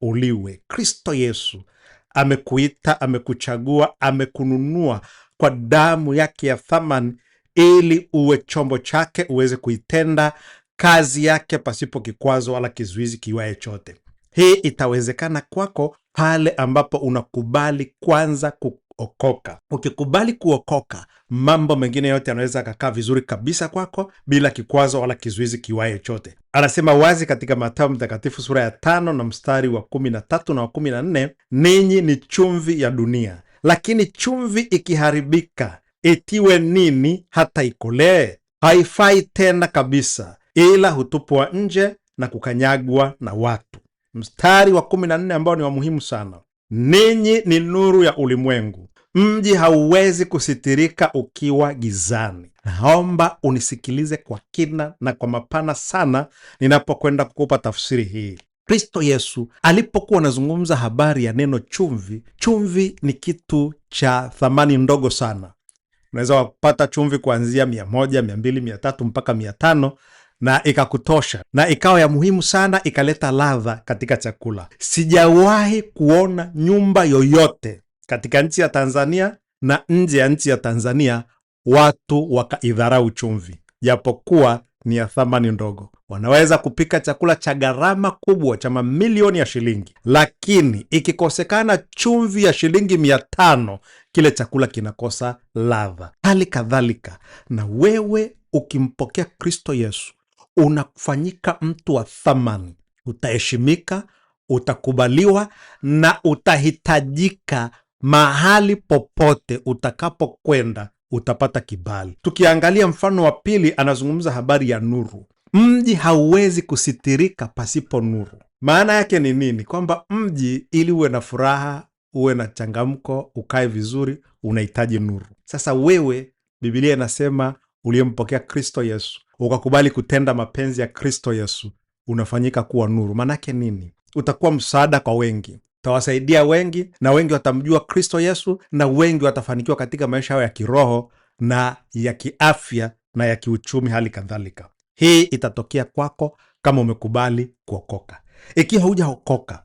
uliwe. Kristo Yesu amekuita, amekuchagua, amekununua kwa damu yake ya thamani ili uwe chombo chake, uweze kuitenda kazi yake pasipo kikwazo wala kizuizi kiwaye chote. Hii itawezekana kwako pale ambapo unakubali kwanza kuokoka. Ukikubali kuokoka, mambo mengine yote yanaweza kukaa vizuri kabisa kwako bila kikwazo wala kizuizi kiwaye chote. Anasema wazi katika Mathayo Mtakatifu sura ya 5 na mstari wa 13 na wa 14, ninyi ni chumvi ya dunia, lakini chumvi ikiharibika itiwe nini hata ikolee? Haifai tena kabisa, ila hutupwa nje na kukanyagwa na watu. Mstari wa 14 ambao ni wa muhimu sana, ninyi ni nuru ya ulimwengu. Mji hauwezi kusitirika ukiwa gizani. Naomba unisikilize kwa kina na kwa mapana sana ninapokwenda kukupa tafsiri hii. Kristo Yesu alipokuwa anazungumza habari ya neno chumvi, chumvi ni kitu cha thamani ndogo sana. Unaweza kupata chumvi kuanzia 100, 200, 300 mpaka 500 na ikakutosha na ikawa ya muhimu sana, ikaleta ladha katika chakula. Sijawahi kuona nyumba yoyote katika nchi ya Tanzania na nje ya nchi ya Tanzania watu wakaidharau chumvi, japokuwa ni ya thamani ndogo. Wanaweza kupika chakula cha gharama kubwa cha mamilioni ya shilingi, lakini ikikosekana chumvi ya shilingi 500, kile chakula kinakosa ladha. Hali kadhalika na wewe ukimpokea Kristo Yesu, unafanyika mtu wa thamani. Utaheshimika, utakubaliwa na utahitajika mahali popote utakapokwenda, utapata kibali. Tukiangalia mfano wa pili, anazungumza habari ya nuru. Mji hauwezi kusitirika pasipo nuru. Maana yake ni nini? Kwamba mji ili uwe na furaha, uwe na changamko, ukae vizuri, unahitaji nuru. Sasa wewe, Biblia inasema uliyempokea Kristo Yesu, ukakubali kutenda mapenzi ya Kristo Yesu, unafanyika kuwa nuru. Maana yake nini? Utakuwa msaada kwa wengi, utawasaidia wengi, na wengi watamjua Kristo Yesu, na wengi watafanikiwa katika maisha yao ya kiroho na ya kiafya na ya kiuchumi hali kadhalika. Hii itatokea kwako kama umekubali kuokoka. Ikiwa hujaokoka,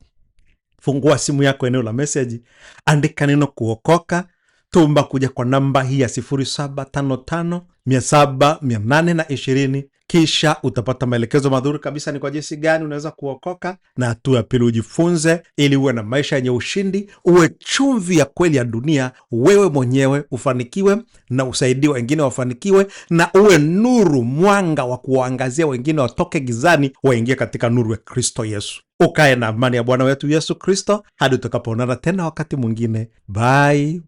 fungua simu yako, eneo la message, andika neno kuokoka, tumba kuja kwa namba hii ya 0755 700 820, kisha utapata maelekezo madhuri kabisa ni kwa jinsi gani unaweza kuokoka. Na hatua ya pili, ujifunze ili uwe na maisha yenye ushindi, uwe chumvi ya kweli ya dunia, wewe mwenyewe ufanikiwe na usaidie wengine wafanikiwe, na uwe nuru, mwanga wa kuwaangazia wengine watoke gizani waingie katika nuru ya Kristo Yesu. Ukae na amani ya Bwana wetu Yesu Kristo hadi tutakapoonana tena wakati mwingine. Bye bye.